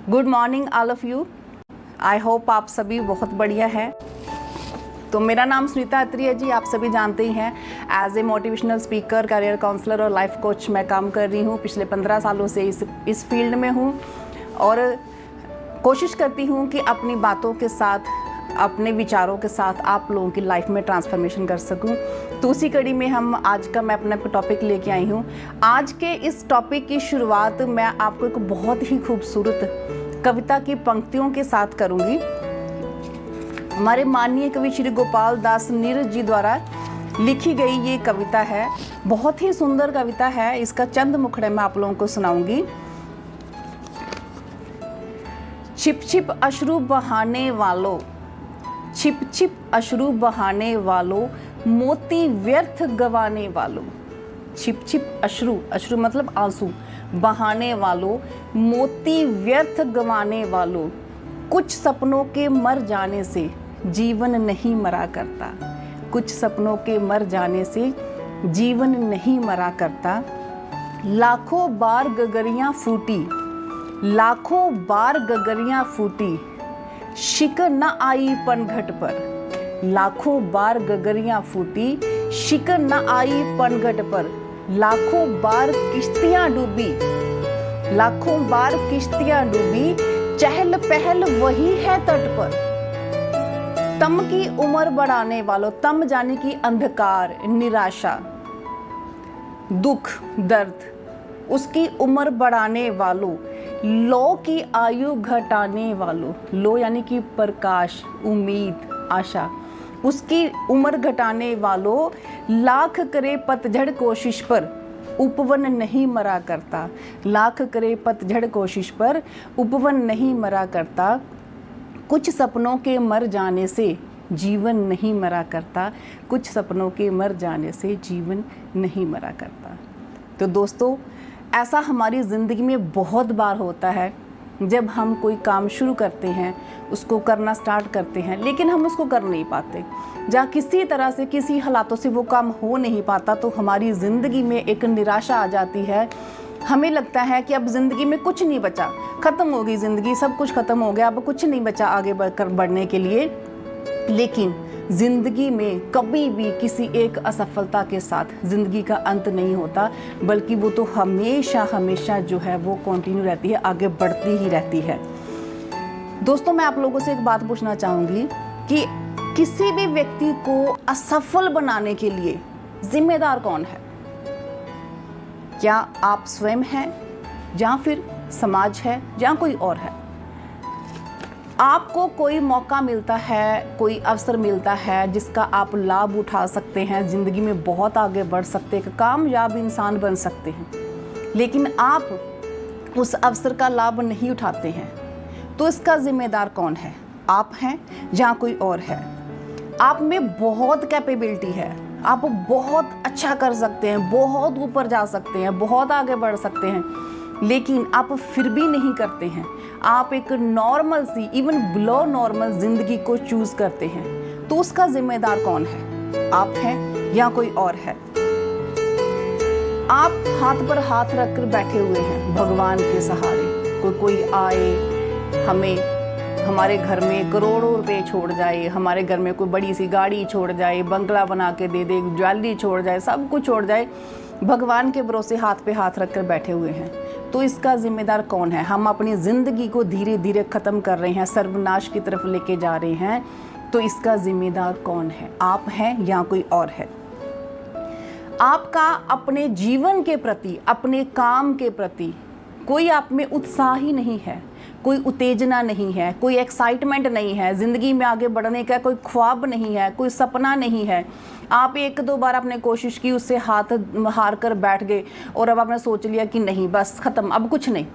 Good morning all of you. I hope आप सभी बहुत बढ़िया है। तो मेरा नाम सुनीता अत्री है जी, आप सभी जानते ही हैं। As a motivational speaker, career counsellor और लाइफ कोच मैं काम कर रही हूँ। पिछले 15 सालों से इस फील्ड में हूँ और कोशिश करती हूँ कि अपनी बातों के साथ, अपने विचारों के साथ आप लोगों की लाइफ में ट्रांसफॉर्मेशन कर सकूं। तो उसी कड़ी में मैं अपना टॉपिक लेके आई हूँ। आज के इस टॉपिक की शुरुआत मैं आपको एक बहुत ही खूबसूरत कविता की पंक्तियों के साथ करूँगी। हमारे माननीय कवि श्री गोपाल दास नीरज जी द्वारा लिखी गई ये कविता है। बहुत ही सुंदर कविता है। इसका चंद मुखड़े मैं आप लोगों को सुनाऊंगी। छिप छिप अश्रु बहाने वालों, छिप छिप अश्रु बहाने वालों, मोती व्यर्थ गवाने वालों। छिप छिप अश्रु, अश्रु मतलब आंसू, बहाने वालों, मोती व्यर्थ गवाने वालों, कुछ सपनों के मर जाने से जीवन नहीं मरा करता। कुछ सपनों के मर जाने से जीवन नहीं मरा करता। लाखों बार गगरियां फूटी, लाखों बार गगरियां फूटी, शिकन न आई पनघट पर। लाखों बार गगरियां फूटी, शिकन न आई पनघट पर। लाखों बार किश्तियां डूबी, लाखों बार किश्तियां डूबी, चहल पहल वही है तट पर। तम की उम्र बढ़ाने वालों, तम जाने की अंधकार, निराशा, दुख, दर्द, उसकी उम्र बढ़ाने वालों, लो की आयु घटाने वालों, लो यानी कि प्रकाश, उम्मीद, आशा, उसकी उम्र घटाने वालों, लाख करे पतझड़ कोशिश पर, उपवन नहीं मरा करता। लाख करे पतझड़ कोशिश पर, उपवन नहीं मरा करता। कुछ सपनों के मर जाने से जीवन नहीं मरा करता। कुछ सपनों के मर जाने से जीवन नहीं मरा करता। तो दोस्तों, ऐसा हमारी ज़िंदगी में बहुत बार होता है। जब हम कोई काम शुरू करते हैं, उसको करना स्टार्ट करते हैं, लेकिन हम उसको कर नहीं पाते, या किसी तरह से, किसी हालातों से वो काम हो नहीं पाता, तो हमारी ज़िंदगी में एक निराशा आ जाती है। हमें लगता है कि अब ज़िंदगी में कुछ नहीं बचा, ख़त्म हो गई ज़िंदगी, सब कुछ ख़त्म हो गया, अब कुछ नहीं बचा आगे बढ़ने के लिए। लेकिन ज़िंदगी में कभी भी किसी एक असफलता के साथ ज़िंदगी का अंत नहीं होता, बल्कि वो तो हमेशा हमेशा जो है वो कंटिन्यू रहती है, आगे बढ़ती ही रहती है। दोस्तों, मैं आप लोगों से एक बात पूछना चाहूँगी कि किसी भी व्यक्ति को असफल बनाने के लिए जिम्मेदार कौन है? क्या आप स्वयं हैं, या फिर समाज है, या कोई और है? आपको कोई मौका मिलता है, कोई अवसर मिलता है जिसका आप लाभ उठा सकते हैं, ज़िंदगी में बहुत आगे बढ़ सकते हैं, कामयाब इंसान बन सकते हैं, लेकिन आप उस अवसर का लाभ नहीं उठाते हैं, तो इसका जिम्मेदार कौन है? आप हैं या कोई और है? आप में बहुत कैपेबिलिटी है, आप बहुत अच्छा कर सकते हैं, बहुत ऊपर जा सकते हैं, बहुत आगे बढ़ सकते हैं, लेकिन आप फिर भी नहीं करते हैं। आप एक नॉर्मल सी, इवन बिलो नॉर्मल ज़िंदगी को चूज़ करते हैं, तो उसका जिम्मेदार कौन है? आप हैं या कोई और है? आप हाथ पर हाथ रखकर बैठे हुए हैं भगवान के सहारे। कोई आए, हमें हमारे घर में करोड़ों रुपए छोड़ जाए, हमारे घर में कोई बड़ी सी गाड़ी छोड़ जाए, बंगला बना के दे दे, ज्वेलरी छोड़ जाए, सब कुछ छोड़ जाए, भगवान के भरोसे हाथ पे हाथ रखकर बैठे हुए हैं, तो इसका जिम्मेदार कौन है? हम अपनी ज़िंदगी को धीरे धीरे ख़त्म कर रहे हैं, सर्वनाश की तरफ लेके जा रहे हैं, तो इसका जिम्मेदार कौन है? आप हैं या कोई और है? आपका अपने जीवन के प्रति, अपने काम के प्रति कोई आप में उत्साह ही नहीं है, कोई उत्तेजना नहीं है, कोई एक्साइटमेंट नहीं है, ज़िंदगी में आगे बढ़ने का कोई ख्वाब नहीं है, कोई सपना नहीं है। आप एक दो बार आपने कोशिश की, उससे हाथ हार कर बैठ गए और अब आपने सोच लिया कि नहीं, बस ख़त्म, अब कुछ नहीं,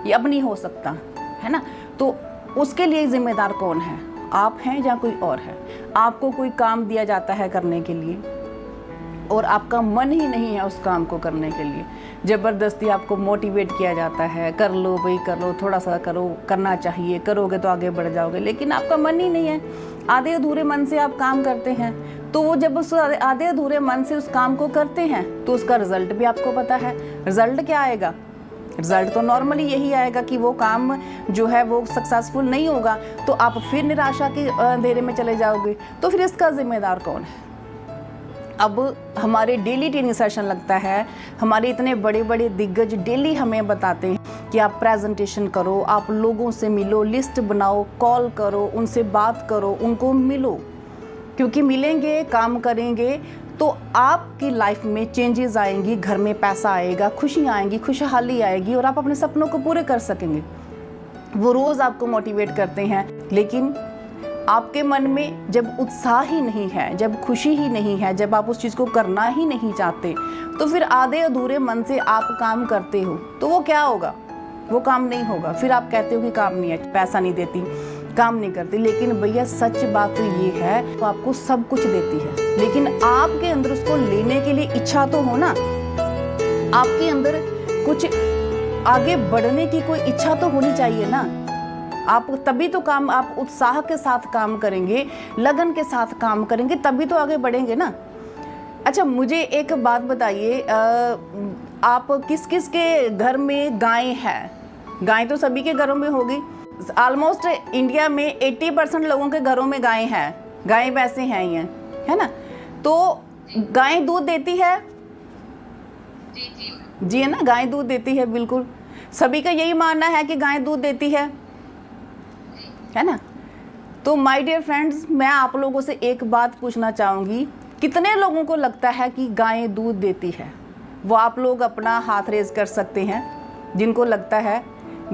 ये अब नहीं हो सकता, है ना? तो उसके लिए ज़िम्मेदार कौन है? आप हैं या कोई और है? आपको कोई काम दिया जाता है करने के लिए और आपका मन ही नहीं है उस काम को करने के लिए, ज़बरदस्ती आपको मोटिवेट किया जाता है, कर लो भाई कर लो, थोड़ा सा करो, करना चाहिए, करोगे तो आगे बढ़ जाओगे, लेकिन आपका मन ही नहीं है, आधे अधूरे मन से आप काम करते हैं। तो वो जब उस आधे अधूरे मन से उस काम को करते हैं तो उसका रिजल्ट भी आपको पता है। रिजल्ट क्या आएगा? रिजल्ट तो नॉर्मली यही आएगा कि वो काम जो है वो सक्सेसफुल नहीं होगा, तो आप फिर निराशा के अंधेरे में चले जाओगे। तो फिर इसका जिम्मेदार कौन है? अब हमारे डेली ट्रेनिंग सेशन लगता है, हमारे इतने बड़े बड़े दिग्गज डेली हमें बताते हैं कि आप प्रेजेंटेशन करो, आप लोगों से मिलो, लिस्ट बनाओ, कॉल करो, उनसे बात करो, उनको मिलो, क्योंकि मिलेंगे, काम करेंगे तो आपकी लाइफ में चेंजेस आएंगी, घर में पैसा आएगा, खुशियाँ आएंगी, खुशहाली आएगी और आप अपने सपनों को पूरे कर सकेंगे। वो रोज़ आपको मोटिवेट करते हैं, लेकिन आपके मन में जब उत्साह ही नहीं है, जब खुशी ही नहीं है, जब आप उस चीज़ को करना ही नहीं चाहते, तो फिर आधे अधूरे मन से आप काम करते हो तो वो क्या होगा? वो काम नहीं होगा। फिर आप कहते हो कि काम नहीं है, पैसा नहीं देती, काम नहीं करती। लेकिन भैया सच बात तो ये है, वो आपको सब कुछ देती है, लेकिन आपके अंदर उसको लेने के लिए इच्छा तो हो ना। आपके अंदर कुछ आगे बढ़ने की कोई इच्छा तो होनी चाहिए ना। आप तभी तो काम, आप उत्साह के साथ काम करेंगे, लगन के साथ काम करेंगे, तभी तो आगे बढ़ेंगे ना। अच्छा, मुझे एक बात बताइए, आप किस किस के घर में गाय है? गाय तो सभी के घरों में होगी। ऑलमोस्ट इंडिया में 80% लोगों के घरों में गाय है, गाय वैसे हैं ये, है ना। तो गाय दूध देती है? जी है ना, गाय दूध देती है, बिल्कुल सभी का यही मानना है कि गाय दूध देती है ना। तो माय डियर फ्रेंड्स, मैं आप लोगों से एक बात पूछना चाहूँगी, कितने लोगों को लगता है कि गाय दूध देती है? वो आप लोग अपना हाथ रेज कर सकते हैं जिनको लगता है।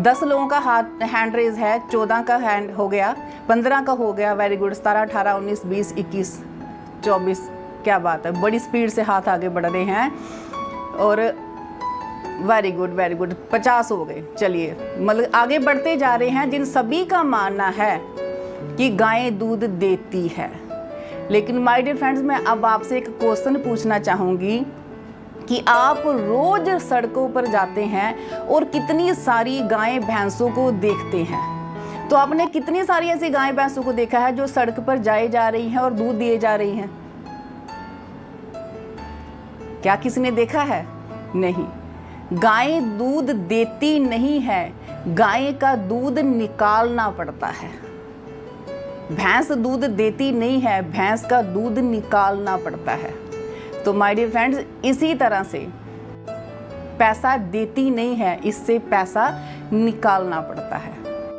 10 लोगों का हाथ हैंड रेज है, 14 का हैंड हो गया, 15 का हो गया, वेरी गुड। 17, 18, 19, 20, 21, 24, क्या बात है, बड़ी स्पीड से हाथ आगे बढ़ रहे हैं। और वेरी गुड, वेरी गुड, 50 हो गए। चलिए, मतलब आगे बढ़ते जा रहे हैं, जिन सभी का मानना है कि गाय दूध देती है। लेकिन माय डियर फ्रेंड्स, मैं अब आपसे एक क्वेश्चन पूछना चाहूँगी कि आप रोज सड़कों पर जाते हैं और कितनी सारी गाय भैंसों को देखते हैं। तो आपने कितनी सारी ऐसी गाय भैंसों को देखा है जो सड़क पर जाए जा रही हैं और दूध दिए जा रही हैं? क्या किसी ने देखा है? नहीं। गाय दूध देती नहीं है, गाय का दूध निकालना पड़ता है। भैंस दूध देती नहीं है, भैंस का दूध निकालना पड़ता है। तो माय डियर फ्रेंड्स, इसी तरह से पैसा देती नहीं है, इससे पैसा निकालना पड़ता है।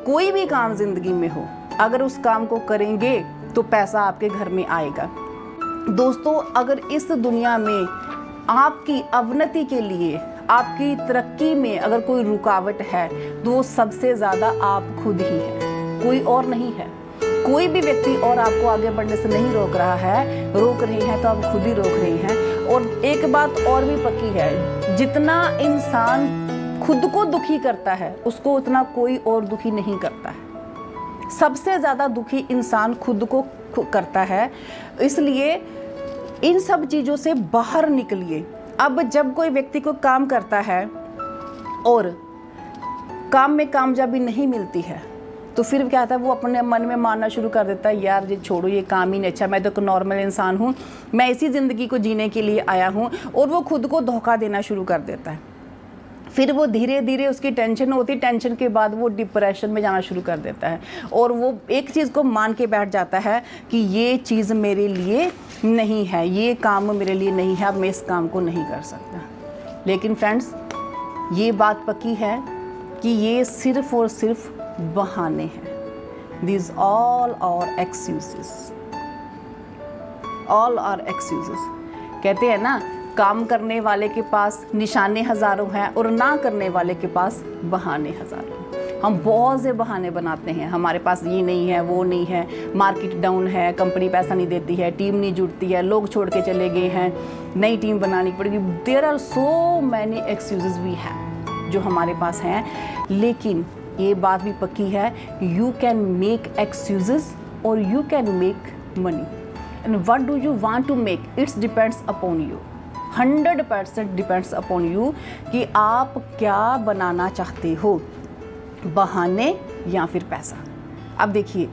कोई भी काम जिंदगी में हो, अगर उस काम को करेंगे तो पैसा आपके घर में आएगा। दोस्तों, अगर इस दुनिया में आपकी अवनति के लिए, आपकी तरक्की में अगर कोई रुकावट है, तो वो सबसे ज़्यादा आप खुद ही है, कोई और नहीं है। कोई भी व्यक्ति और आपको आगे बढ़ने से नहीं रोक रहा है, रोक रहे हैं तो आप खुद ही रोक रहे हैं। और एक बात और भी पक्की है, जितना इंसान खुद को दुखी करता है, उसको उतना कोई और दुखी नहीं करता है। सबसे ज़्यादा दुखी इंसान खुद को करता है। इसलिए इन सब चीज़ों से बाहर निकलिए। अब जब कोई व्यक्ति को काम करता है और काम में कामयाबी नहीं मिलती है, तो फिर क्या होता है, वो अपने मन में मानना शुरू कर देता है, यार ये छोड़ो, ये काम ही नहीं अच्छा, मैं तो एक नॉर्मल इंसान हूँ, मैं इसी ज़िंदगी को जीने के लिए आया हूँ। और वो खुद को धोखा देना शुरू कर देता है। फिर वो धीरे धीरे उसकी टेंशन होती, टेंशन के बाद वो डिप्रेशन में जाना शुरू कर देता है। और वो एक चीज़ को मान के बैठ जाता है कि ये चीज़ मेरे लिए नहीं है, ये काम मेरे लिए नहीं है, अब मैं इस काम को नहीं कर सकता। लेकिन फ्रेंड्स, ये बात पक्की है कि ये सिर्फ और सिर्फ बहाने हैं। These all are excuses, all are excuses। कहते हैं ना, काम करने वाले के पास निशाने हजारों हैं और ना करने वाले के पास बहाने हजारों हैं। हम बहुत से बहाने बनाते हैं, हमारे पास ये नहीं है, वो नहीं है, मार्केट डाउन है, कंपनी पैसा नहीं देती है, टीम नहीं जुड़ती है, लोग छोड़ के चले गए हैं, नई टीम बनानी पड़ेगी। There are so many excuses we have जो हमारे पास हैं। लेकिन ये बात भी पक्की है, यू कैन मेक एक्सक्यूजेस और you can make money. And what do you want to make, it's depends upon you, 100% depends upon you कि आप क्या बनाना चाहते हो, बहाने या फिर पैसा। अब देखिए,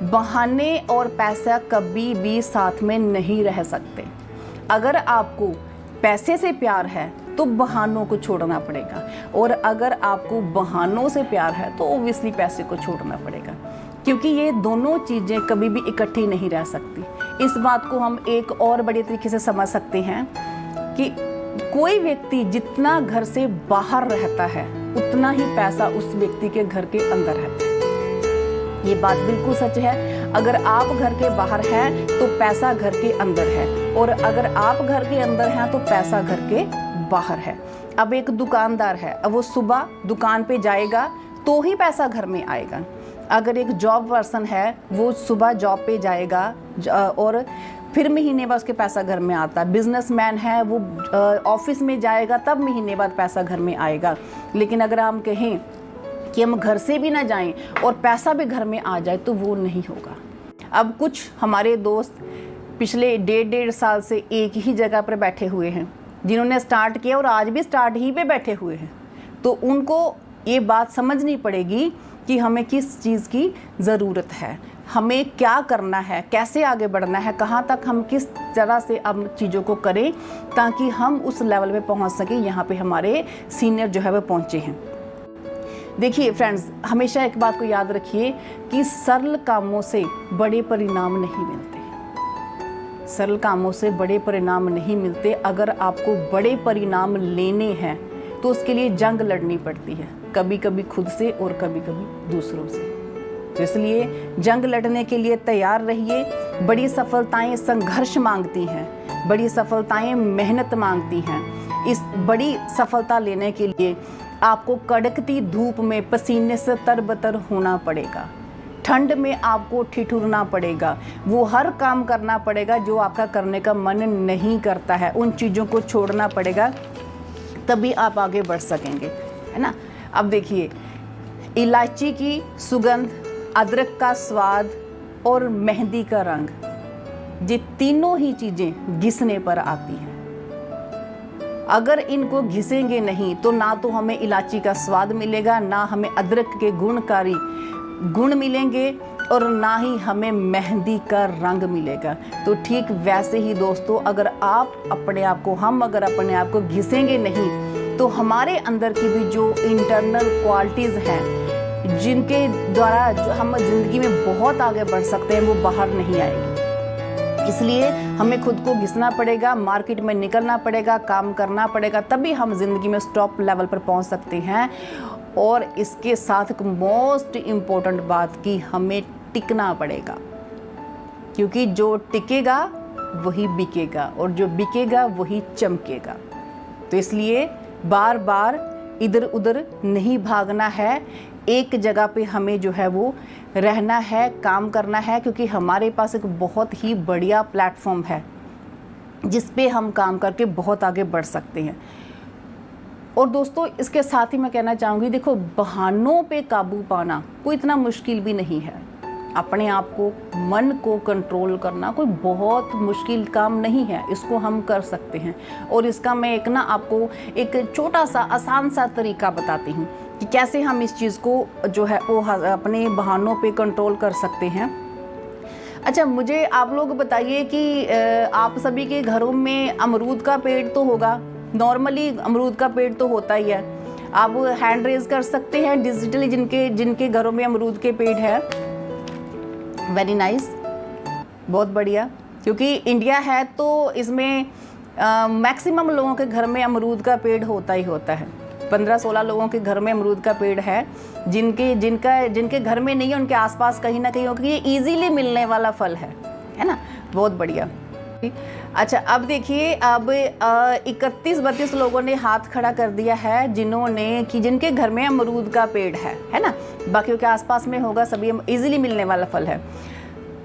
बहाने और पैसा कभी भी साथ में नहीं रह सकते। अगर आपको पैसे से प्यार है तो बहानों को छोड़ना पड़ेगा। और अगर आपको बहानों से प्यार है तो ओब्वियसली पैसे को छोड़ना पड़ेगा, क्योंकि ये दोनों चीज़ें कभी भी इकट्ठी नहीं रह सकती। इस बात को हम एक और बड़े तरीके से समझ सकते हैं कि कोई व्यक्ति जितना घर से बाहर रहता है उतना ही पैसा उस व्यक्ति के घर के अंदर रहता है। ये बात बिल्कुल सच है। अगर आप घर के बाहर हैं तो पैसा घर के अंदर है, और अगर आप घर के अंदर हैं तो पैसा घर के बाहर है। अब एक दुकानदार है, अब वो सुबह दुकान पे जाएगा तो ही पैसा घर में आएगा। अगर एक जॉब पर्सन है, वो सुबह जॉब पे जाएगा और फिर महीने बाद उसके पैसा घर में आता है। बिजनेसमैन है, वो ऑफिस में जाएगा तब महीने बाद पैसा घर में आएगा। लेकिन अगर हम कहें कि हम घर से भी ना जाएं और पैसा भी घर में आ जाए तो वो नहीं होगा। अब कुछ हमारे दोस्त पिछले 1.5 साल से एक ही जगह पर बैठे हुए हैं, जिन्होंने स्टार्ट किया और आज भी स्टार्ट ही पे बैठे हुए हैं। तो उनको ये बात समझनी पड़ेगी कि हमें किस चीज़ की ज़रूरत है, हमें क्या करना है, कैसे आगे बढ़ना है, कहाँ तक हम किस तरह से अब चीज़ों को करें ताकि हम उस लेवल पे पहुँच सकें यहाँ पे हमारे सीनियर जो है वो पहुँचे हैं। देखिए फ्रेंड्स, हमेशा एक बात को याद रखिए कि सरल कामों से बड़े परिणाम नहीं मिलते। सरल कामों से बड़े परिणाम नहीं मिलते। अगर आपको बड़े परिणाम लेने हैं तो उसके लिए जंग लड़नी पड़ती है, कभी कभी खुद से और कभी कभी दूसरों से। तो इसलिए जंग लड़ने के लिए तैयार रहिए। बड़ी सफलताएं संघर्ष मांगती हैं, बड़ी सफलताएं मेहनत मांगती हैं। इस बड़ी सफलता लेने के लिए आपको कड़कती धूप में पसीने से तरबतर होना पड़ेगा, ठंड में आपको ठिठुरना पड़ेगा, वो हर काम करना पड़ेगा जो आपका करने का मन नहीं करता है, उन चीज़ों को छोड़ना पड़ेगा, तभी आप आगे बढ़ सकेंगे, है ना। अब देखिए, इलायची की सुगंध, अदरक का स्वाद और मेहंदी का रंग, ये तीनों ही चीज़ें घिसने पर आती हैं। अगर इनको घिसेंगे नहीं तो ना तो हमें इलायची का स्वाद मिलेगा, ना हमें अदरक के गुणकारी गुण मिलेंगे, और ना ही हमें मेहंदी का रंग मिलेगा। तो ठीक वैसे ही दोस्तों, अगर आप अपने आप को, हम अगर अपने आप को घिसेंगे नहीं तो हमारे अंदर की भी जो इंटरनल क्वालिटीज़ हैं, जिनके द्वारा जो हम ज़िंदगी में बहुत आगे बढ़ सकते हैं, वो बाहर नहीं आएगी। इसलिए हमें खुद को घिसना पड़ेगा, मार्केट में निकलना पड़ेगा, काम करना पड़ेगा, तभी हम जिंदगी में टॉप लेवल पर पहुंच सकते हैं। और इसके साथ एक मोस्ट इम्पोर्टेंट बात कि हमें टिकना पड़ेगा, क्योंकि जो टिकेगा वही बिकेगा और जो बिकेगा वही चमकेगा। तो इसलिए बार बार इधर उधर नहीं भागना है, एक जगह पे हमें जो है वो रहना है, काम करना है, क्योंकि हमारे पास एक बहुत ही बढ़िया प्लेटफॉर्म है जिस पे हम काम करके बहुत आगे बढ़ सकते हैं। और दोस्तों, इसके साथ ही मैं कहना चाहूँगी, देखो, बहानों पे काबू पाना कोई इतना मुश्किल भी नहीं है। अपने आप को, मन को कंट्रोल करना कोई बहुत मुश्किल काम नहीं है, इसको हम कर सकते हैं। और इसका मैं आपको एक छोटा सा आसान सा तरीका बताती हूँ कि कैसे हम इस चीज़ को जो है वो अपने बहानों पे कंट्रोल कर सकते हैं। अच्छा, मुझे आप लोग बताइए कि आप सभी के घरों में अमरूद का पेड़ तो होगा, नॉर्मली अमरूद का पेड़ तो होता ही है। आप हैंड रेज कर सकते हैं डिजिटली जिनके घरों में अमरूद के पेड़ है। वेरी नाइस, बहुत बढ़िया, क्योंकि इंडिया है तो इसमें मैक्सिमम लोगों के घर में अमरूद का पेड़ होता ही होता है। 15-16 लोगों के घर में अमरूद का पेड़ है। जिनके घर में नहीं है उनके आसपास कहीं ना कहीं हो, क्योंकि ये इजीली मिलने वाला फल है ना। बहुत बढ़िया। अच्छा, अब देखिए, अब 31-32 लोगों ने हाथ खड़ा कर दिया है जिनके घर में अमरूद का पेड़ है ना। बाकियों के आसपास में होगा, सभी इजीली मिलने वाला फल है।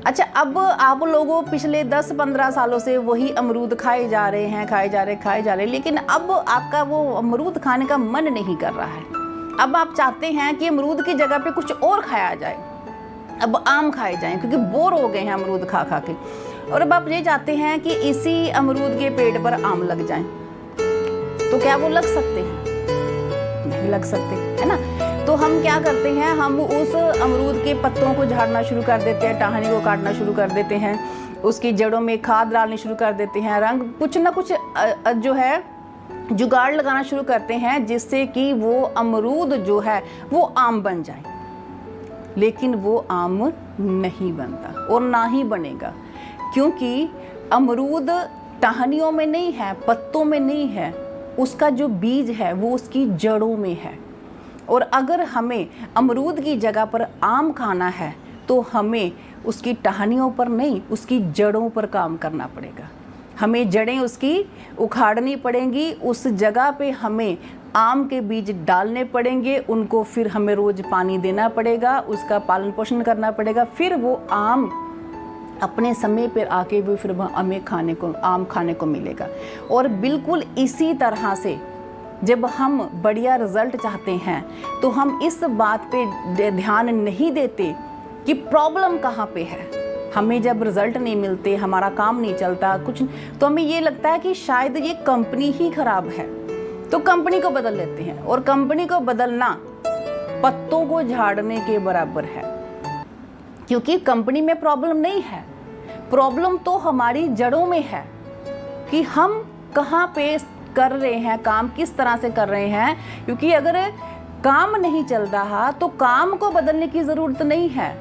अच्छा, अब आप लोगों पिछले 10-15 सालों से वही अमरूद खाए जा रहे हैं, लेकिन अब आपका वो अमरूद खाने का मन नहीं कर रहा है। अब आप चाहते हैं कि अमरूद की जगह पे कुछ और खाया जाए, अब आम खाए जाएं, क्योंकि बोर हो गए हैं अमरूद खा खा के। और अब आप ये चाहते हैं कि इसी अमरूद के पेड़ पर आम लग जाएं, तो क्या वो लग सकते हैं? नहीं लग सकते, है ना। तो हम क्या करते हैं, हम उस अमरूद के पत्तों को झाड़ना शुरू कर देते हैं, टहनी को काटना शुरू कर देते हैं, उसकी जड़ों में खाद डालनी शुरू कर देते हैं, रंग कुछ ना कुछ जो है जुगाड़ लगाना शुरू करते हैं जिससे कि वो अमरूद जो है वो आम बन जाए, लेकिन वो आम नहीं बनता और ना ही बनेगा, क्योंकि अमरूद टहनियों में नहीं है, पत्तों में नहीं है, उसका जो बीज है वो उसकी जड़ों में है। और अगर हमें अमरूद की जगह पर आम खाना है तो हमें उसकी टहनियों पर नहीं, उसकी जड़ों पर काम करना पड़ेगा। हमें जड़ें उसकी उखाड़नी पड़ेंगी, उस जगह पे हमें आम के बीज डालने पड़ेंगे, उनको फिर हमें रोज़ पानी देना पड़ेगा, उसका पालन पोषण करना पड़ेगा, फिर वो आम अपने समय पर आके भी फिर हमें आम खाने को मिलेगा। और बिल्कुल इसी तरह से जब हम बढ़िया रिजल्ट चाहते हैं तो हम इस बात पे ध्यान नहीं देते कि प्रॉब्लम कहाँ पे है। हमें जब रिजल्ट नहीं मिलते, हमारा काम नहीं चलता कुछ, तो हमें ये लगता है कि शायद ये कंपनी ही खराब है, तो कंपनी को बदल लेते हैं। और कंपनी को बदलना पत्तों को झाड़ने के बराबर है, क्योंकि कंपनी में प्रॉब्लम नहीं है, प्रॉब्लम तो हमारी जड़ों में है कि हम कहाँ पे कर रहे हैं काम, किस तरह से कर रहे हैं। क्योंकि अगर काम नहीं चल रहा तो काम को बदलने की ज़रूरत नहीं है,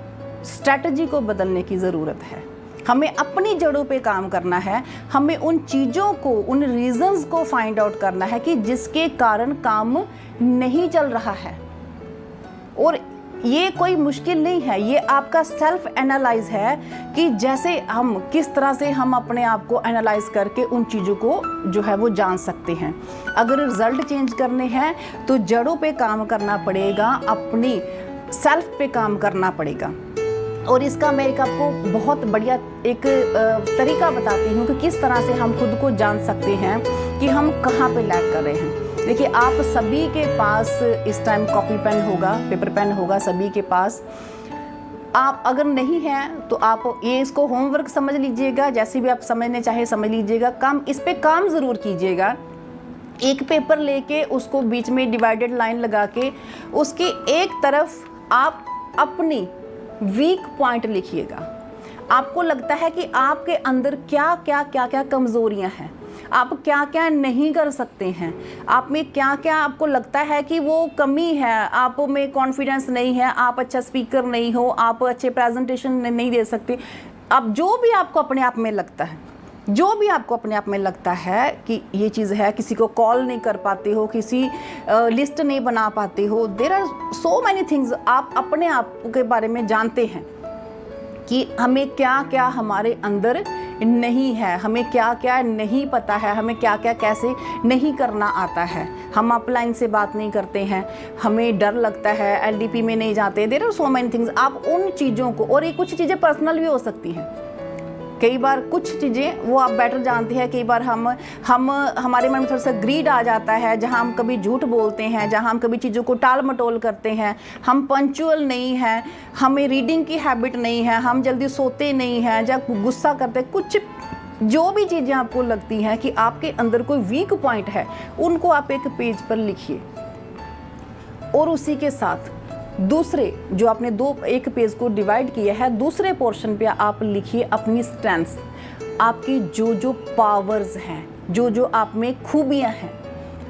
स्ट्रैटेजी को बदलने की ज़रूरत है। हमें अपनी जड़ों पे काम करना है, हमें उन चीज़ों को, उन रीजंस को फाइंड आउट करना है कि जिसके कारण काम नहीं चल रहा है। और ये कोई मुश्किल नहीं है, ये आपका सेल्फ एनालाइज है कि जैसे हम किस तरह से हम अपने आप को एनालाइज करके उन चीज़ों को जो है वो जान सकते हैं। अगर रिजल्ट चेंज करने हैं तो जड़ों पे काम करना पड़ेगा, अपनी सेल्फ पे काम करना पड़ेगा। और इसका मैं एक आपको बहुत बढ़िया एक तरीका बताती हूँ कि किस तरह से हम खुद को जान सकते हैं कि हम कहाँ पे लैग कर रहे हैं। देखिए, आप सभी के पास इस टाइम कॉपी पेन होगा, पेपर पेन होगा सभी के पास। आप अगर नहीं हैं तो आप ये इसको होमवर्क समझ लीजिएगा, जैसे भी आप समझने चाहे समझ लीजिएगा। इस पे काम ज़रूर कीजिएगा। एक पेपर लेके उसको बीच में डिवाइडेड लाइन लगा के उसकी एक तरफ आप अपनी वीक पॉइंट लिखिएगा। आपको लगता है कि आपके अंदर क्या क्या कमज़ोरियां हैं, आप क्या क्या नहीं कर सकते हैं, आप में क्या क्या आपको लगता है कि वो कमी है, आप में कॉन्फिडेंस नहीं है, आप अच्छा स्पीकर नहीं हो, आप अच्छे प्रेजेंटेशन नहीं दे सकते। अब जो भी आपको अपने आप में लगता है, जो भी आपको अपने आप में लगता है कि ये चीज़ है, किसी को कॉल नहीं कर पाते हो, किसी लिस्ट नहीं बना पाते हो, there are so many things आप अपने आप के बारे में जानते हैं कि हमें क्या क्या हमारे अंदर नहीं है, हमें क्या क्या नहीं पता है, हमें क्या क्या कैसे नहीं करना आता है। हम अपलाइन से बात नहीं करते हैं, हमें डर लगता है, एलडीपी में नहीं जाते, there are so many things. आप उन चीज़ों को, और ये कुछ चीज़ें पर्सनल भी हो सकती हैं, कई बार कुछ चीज़ें वो आप बेटर जानते हैं। कई बार हम हमारे मन में थोड़ा सा ग्रीड आ जाता है, जहाँ हम कभी झूठ बोलते हैं, जहाँ हम कभी चीज़ों को टाल मटोल करते हैं, हम पंक्चुअल नहीं हैं, हमें रीडिंग की हैबिट नहीं है, हम जल्दी सोते नहीं हैं, जब गुस्सा करते, कुछ जो भी चीज़ें आपको लगती हैं कि आपके अंदर कोई वीक पॉइंट है, उनको आप एक पेज पर लिखिए। और उसी के साथ दूसरे जो आपने एक पेज को डिवाइड किया है, दूसरे पोर्शन पे आप लिखिए अपनी स्ट्रेंथ्स, आपकी जो जो पावर्स हैं, जो जो आप में खूबियां हैं।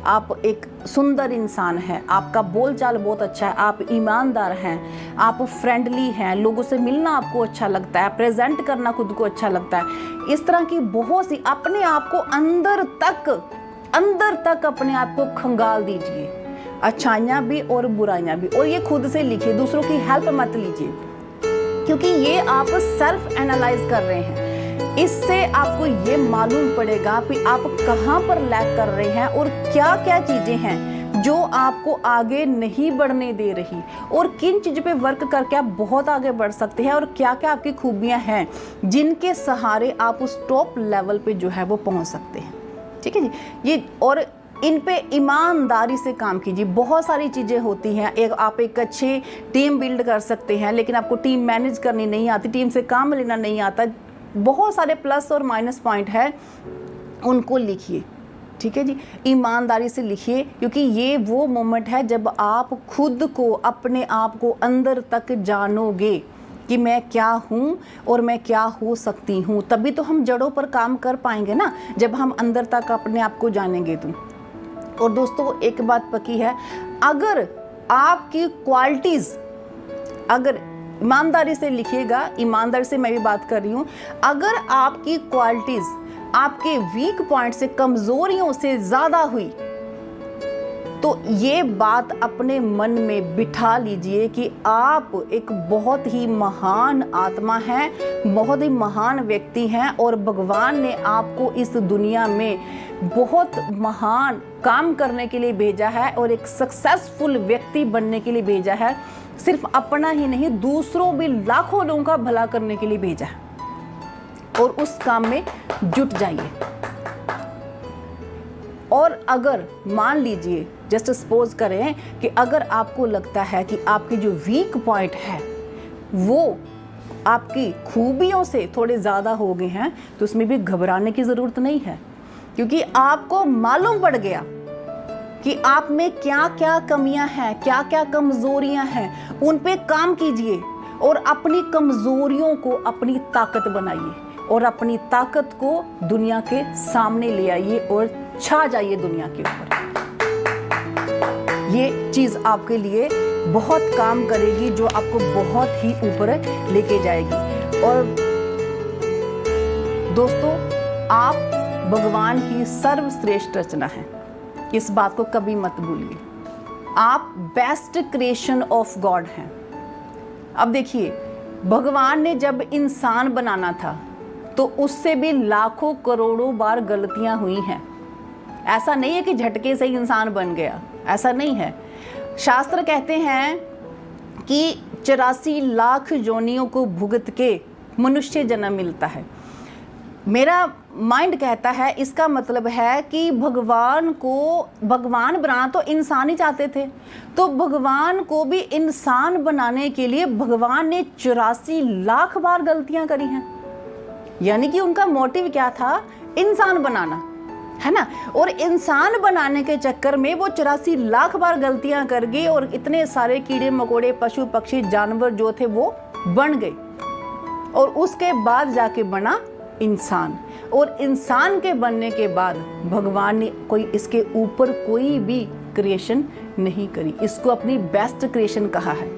आप एक सुंदर इंसान हैं, आपका बोलचाल बहुत अच्छा है, आप ईमानदार हैं, आप फ्रेंडली हैं, लोगों से मिलना आपको अच्छा लगता है, प्रेजेंट करना खुद को अच्छा लगता है। इस तरह की बहुत सी, अपने आप को अंदर तक अपने आप को खंगाल दीजिए, अच्छाइयाँ भी और बुराइयाँ भी। और ये खुद से लिखिए, दूसरों की हेल्प मत लीजिए, क्योंकि ये आप सेल्फ एनालाइज कर रहे हैं। इससे आपको ये मालूम पड़ेगा कि आप कहाँ पर लैग कर रहे हैं और क्या क्या चीज़ें हैं जो आपको आगे नहीं बढ़ने दे रही, और किन चीज़ों पे वर्क करके आप बहुत आगे बढ़ सकते हैं, और क्या क्या आपकी खूबियाँ हैं जिनके सहारे आप उस टॉप लेवल पे जो है वो पहुँच सकते हैं। ठीक है जी, ये और इन पे ईमानदारी से काम कीजिए। बहुत सारी चीज़ें होती हैं, आप एक अच्छे टीम बिल्ड कर सकते हैं, लेकिन आपको टीम मैनेज करनी नहीं आती, टीम से काम लेना नहीं आता, बहुत सारे प्लस और माइनस पॉइंट है, उनको लिखिए। ठीक है जी, ईमानदारी से लिखिए, क्योंकि ये वो मोमेंट है जब आप खुद को, अपने आप को अंदर तक जानोगे कि मैं क्या हूँ और मैं क्या हो सकती हूँ। तभी तो हम जड़ों पर काम कर पाएंगे ना, जब हम अंदर तक अपने आप को जानेंगे। और दोस्तों एक बात पक्की है, अगर आपकी क्वालिटीज, अगर ईमानदारी से लिखिएगा, ईमानदारी से मैं भी बात कर रही हूँ, अगर आपकी क्वालिटीज आपके वीक पॉइंट से, कमजोरियों से ज्यादा हुई, तो ये बात अपने मन में बिठा लीजिए कि आप एक बहुत ही महान आत्मा हैं, बहुत ही महान व्यक्ति हैं और भगवान ने आपको इस दुनिया में बहुत महान काम करने के लिए भेजा है और एक सक्सेसफुल व्यक्ति बनने के लिए भेजा है। सिर्फ अपना ही नहीं, दूसरों भी, लाखों लोगों का भला करने के लिए भेजा है और उस काम में जुट जाइए। और अगर मान लीजिए, जस्ट सपोज करें कि अगर आपको लगता है कि आपकी जो वीक पॉइंट है वो आपकी खूबियों से थोड़े ज़्यादा हो गए हैं, तो उसमें भी घबराने की ज़रूरत नहीं है, क्योंकि आपको मालूम पड़ गया कि आप में क्या क्या कमियां हैं, क्या क्या कमज़ोरियां हैं। उन पे काम कीजिए और अपनी कमज़ोरियों को अपनी ताकत बनाइए और अपनी ताकत को दुनिया के सामने ले आइए और छा जाइए दुनिया के ऊपर। ये चीज़ आपके लिए बहुत काम करेगी, जो आपको बहुत ही ऊपर लेके जाएगी। और दोस्तों, आप भगवान की सर्वश्रेष्ठ रचना है, इस बात को कभी मत भूलिए। आप बेस्ट क्रिएशन ऑफ गॉड हैं। अब देखिए, भगवान ने जब इंसान बनाना था तो उससे भी लाखों करोड़ों बार गलतियां हुई हैं। ऐसा नहीं है कि झटके से ही इंसान बन गया, ऐसा नहीं है। शास्त्र कहते हैं कि 84 लाख योनियों को भुगत के मनुष्य जन्म मिलता है। मेरा माइंड कहता है, इसका मतलब है कि भगवान बनाना तो इंसान ही चाहते थे, तो भगवान को भी इंसान बनाने के लिए भगवान ने 84 लाख बार गलतियां करी हैं। यानी कि उनका मोटिव क्या था? इंसान बनाना, है ना। और इंसान बनाने के चक्कर में वो 84 लाख बार गलतियां कर गई और इतने सारे कीड़े मकोड़े, पशु पक्षी, जानवर जो थे वो बन गए, और उसके बाद जाके बना इंसान। और इंसान के बनने के बाद भगवान ने कोई इसके ऊपर कोई भी क्रिएशन नहीं करी, इसको अपनी बेस्ट क्रिएशन कहा है।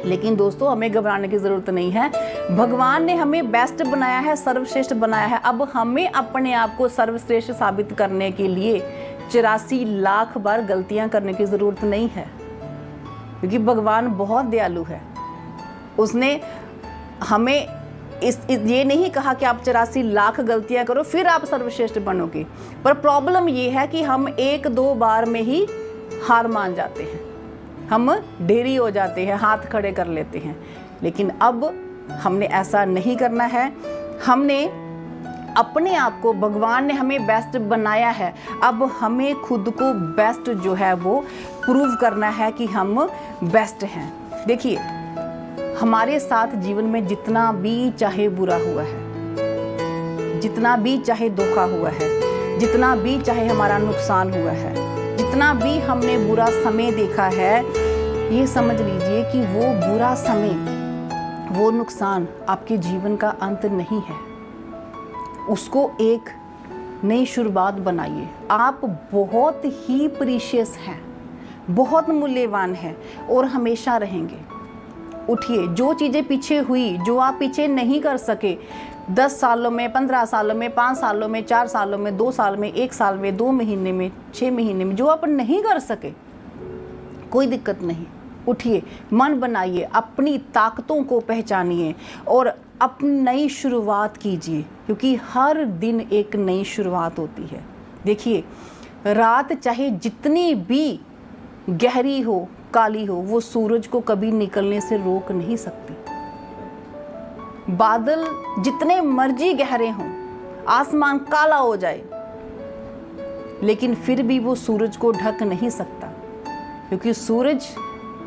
लेकिन दोस्तों, हमें घबराने की ज़रूरत नहीं है। भगवान ने हमें बेस्ट बनाया है, सर्वश्रेष्ठ बनाया है। अब हमें अपने आप को सर्वश्रेष्ठ साबित करने के लिए 84 लाख बार गलतियां करने की ज़रूरत नहीं है, क्योंकि भगवान बहुत दयालु है। उसने हमें ये नहीं कहा कि आप 84 लाख गलतियां करो फिर आप सर्वश्रेष्ठ बनोगे। पर प्रॉब्लम ये है कि हम 1-2 बार में ही हार मान जाते हैं, हम ढेरी हो जाते हैं, हाथ खड़े कर लेते हैं। लेकिन अब हमने ऐसा नहीं करना है। हमने अपने आप को, भगवान ने हमें बेस्ट बनाया है, अब हमें खुद को बेस्ट जो है वो प्रूव करना है कि हम बेस्ट हैं। देखिए, हमारे साथ जीवन में जितना भी चाहे बुरा हुआ है, जितना भी चाहे धोखा हुआ है, जितना भी चाहे हमारा नुकसान हुआ है, जितना भी हमने बुरा समय देखा है, ये समझ लीजिए कि वो बुरा समय, वो नुकसान आपके जीवन का अंत नहीं है। उसको एक नई शुरुआत बनाइए। आप बहुत ही प्रीशियस हैं, बहुत मूल्यवान हैं और हमेशा रहेंगे। उठिए, जो चीज़ें पीछे हुई, जो आप पीछे नहीं कर सके, 10 सालों में, 15 सालों में, 5 सालों में, 4 सालों में, 2 साल में, 1 साल में, 2 महीने में, 6 महीने में, जो आप नहीं कर सके, कोई दिक्कत नहीं। उठिए, मन बनाइए, अपनी ताकतों को पहचानिए और अपनी नई शुरुआत कीजिए, क्योंकि हर दिन एक नई शुरुआत होती है। देखिए, रात चाहे जितनी भी गहरी हो, काली हो, वो सूरज को कभी निकलने से रोक नहीं सकती। बादल जितने मर्जी गहरे हों, आसमान काला हो जाए, लेकिन फिर भी वो सूरज को ढक नहीं सकता, क्योंकि सूरज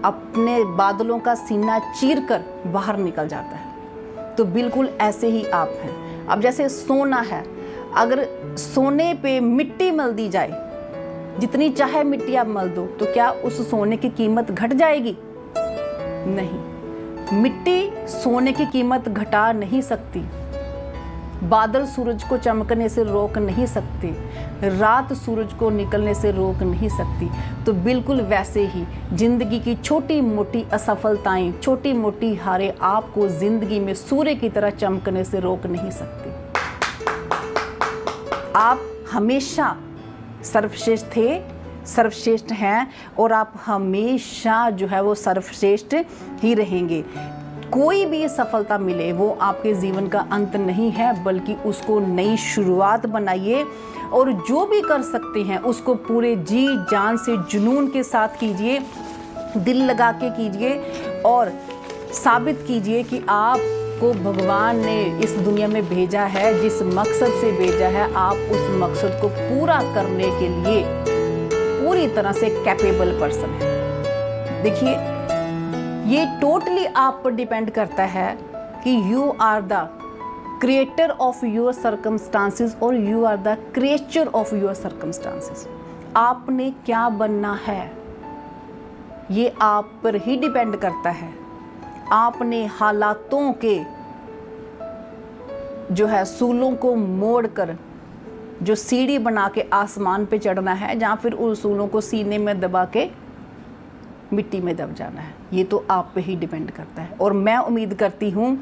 अपने बादलों का सीना चीरकर बाहर निकल जाता है। तो बिल्कुल ऐसे ही आप हैं। अब जैसे सोना है, अगर सोने पे मिट्टी मल दी जाए, जितनी चाहे मिट्टी आप मल दो, तो क्या उस सोने की कीमत घट जाएगी? नहीं, मिट्टी सोने की कीमत घटा नहीं सकती। बादल सूरज को चमकने से रोक नहीं सकते, रात सूरज को निकलने से रोक नहीं सकती। तो बिल्कुल वैसे ही ज़िंदगी की छोटी मोटी असफलताएं, छोटी मोटी हारें आपको ज़िंदगी में सूर्य की तरह चमकने से रोक नहीं सकती। आप हमेशा सर्वश्रेष्ठ थे, सर्वश्रेष्ठ हैं और आप हमेशा जो है वो सर्वश्रेष्ठ ही रहेंगे। कोई भी सफलता मिले वो आपके जीवन का अंत नहीं है, बल्कि उसको नई शुरुआत बनाइए और जो भी कर सकते हैं उसको पूरे जी जान से जुनून के साथ कीजिए, दिल लगा के कीजिए और साबित कीजिए कि आपको भगवान ने इस दुनिया में भेजा है, जिस मकसद से भेजा है आप उस मकसद को पूरा करने के लिए पूरी तरह से कैपेबल पर्सन है। देखिए, ये टोटली आप पर डिपेंड करता है कि you are the creator of your circumstances or you are the creature of your circumstances. आपने क्या बनना है ये आप पर ही डिपेंड करता है। आपने हालातों के जो है सूलों को मोड़कर जो सीढ़ी बना के आसमान पे चढ़ना है, या फिर उन सूलों को सीने में दबा के मिट्टी में दब जाना है, ये तो आप पे ही डिपेंड करता है। और मैं उम्मीद करती हूँ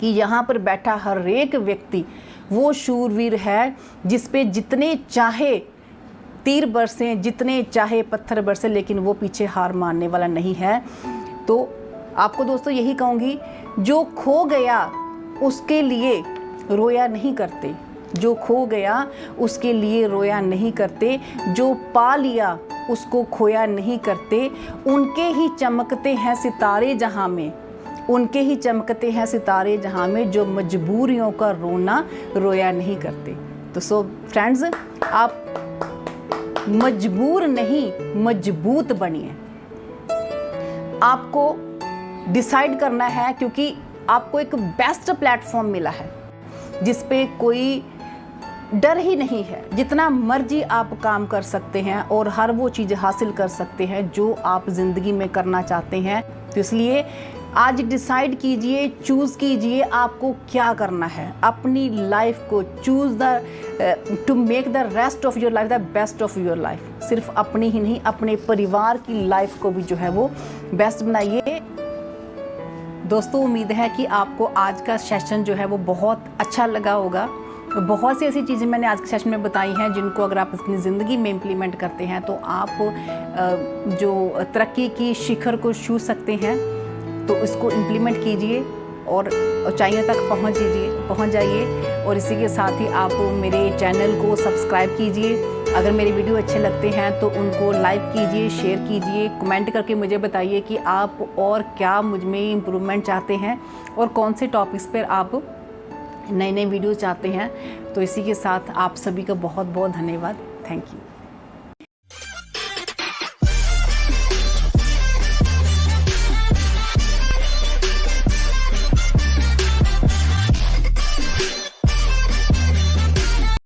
कि यहाँ पर बैठा हर एक व्यक्ति वो शूरवीर है जिस पे जितने चाहे तीर बरसें, जितने चाहे पत्थर बरसें, लेकिन वो पीछे हार मानने वाला नहीं है। तो आपको दोस्तों यही कहूँगी, जो खो गया उसके लिए रोया नहीं करते, जो खो गया उसके लिए रोया नहीं करते, जो पा लिया उसको खोया नहीं करते। उनके ही चमकते हैं सितारे जहाँ में, उनके ही चमकते हैं सितारे जहाँ में, जो मजबूरियों का रोना रोया नहीं करते। तो सो फ्रेंड्स, आप मजबूर नहीं मजबूत बनिए। आपको डिसाइड करना है, क्योंकि आपको एक बेस्ट प्लेटफॉर्म मिला है जिस पे कोई डर ही नहीं है। जितना मर्जी आप काम कर सकते हैं और हर वो चीज़ हासिल कर सकते हैं जो आप ज़िंदगी में करना चाहते हैं। तो इसलिए आज डिसाइड कीजिए, चूज़ कीजिए आपको क्या करना है। अपनी लाइफ को choose to make the rest of your life the best of your life. सिर्फ अपनी ही नहीं, अपने परिवार की लाइफ को भी जो है वो बेस्ट बनाइए। दोस्तों, उम्मीद है कि आपको आज का सेशन जो है वो बहुत अच्छा लगा होगा। बहुत सी ऐसी चीज़ें मैंने आज के सेशन में बताई हैं जिनको अगर आप अपनी ज़िंदगी में इम्प्लीमेंट करते हैं तो आप जो तरक्की की शिखर को छू सकते हैं। तो इसको इम्प्लीमेंट कीजिए और ऊंचाइयों तक पहुंच जाइए। और इसी के साथ ही आप मेरे चैनल को सब्सक्राइब कीजिए। अगर मेरे वीडियो अच्छे लगते हैं तो उनको लाइक कीजिए, शेयर कीजिए, कमेंट करके मुझे बताइए कि आप और क्या मुझ में इम्प्रूवमेंट चाहते हैं और कौन से टॉपिक्स पर आप नए वीडियो चाहते हैं। तो इसी के साथ आप सभी का बहुत बहुत धन्यवाद। Thank you.